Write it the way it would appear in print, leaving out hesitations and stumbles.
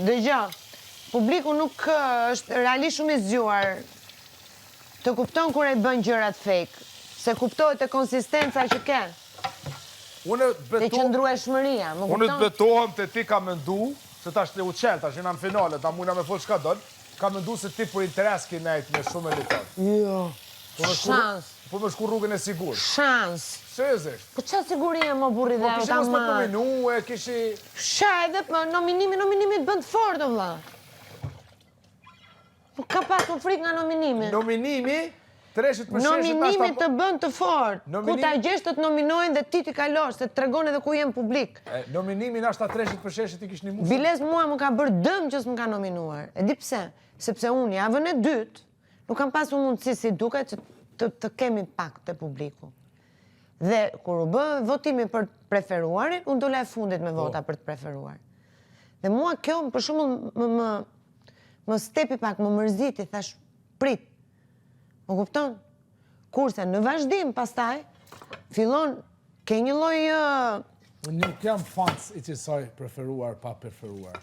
Dëgjoj, publiku nuk është realisht shumë i zgjuar të kupton kur e bën gjërat fake, se kuptohet e konsistenca që ke. Te qëndrueshmëria, më kupton? Unë të betohem të ti ka mendu, se ta shte u qelë, ta shina në finale, ta mujna me fol shka donë, ka mendu se ti për interes ki nejt me shumë elitar. Jo, shans. Po me shku rrugën e sigur. Shans. Seriozisht. Po qa siguria më burri dhe po, ta më... Po nominu e kishi... Sha edhe nominimi të bënd fort, o vla. Po ka pas më frik nga nominimi. Nominimi... Nominimi të bënd të fort. Ku ta gjesh të nominojnë dhe ti t'i kalosh, se të tregon edhe ku jem publik. Nominimi në ashta 300% i kish një musë. Biles mua më ka bërë dëm që s'më ka nominuar. E di pse? Sepse unë javën e dytë nuk kam pasu mundësi si duke që të kemi pak të publiku. Dhe kur u bë votimi për të preferuarin, unë dole e fundit me vota për të preferuar. Dhe mua kjo për shumë më stepi pak, më mërziti, thash prit. Më kupton? Kurse në vazhdim pastaj, fillon ke një lloj... Nuk jam fans i qësaj preferuar pa preferuar.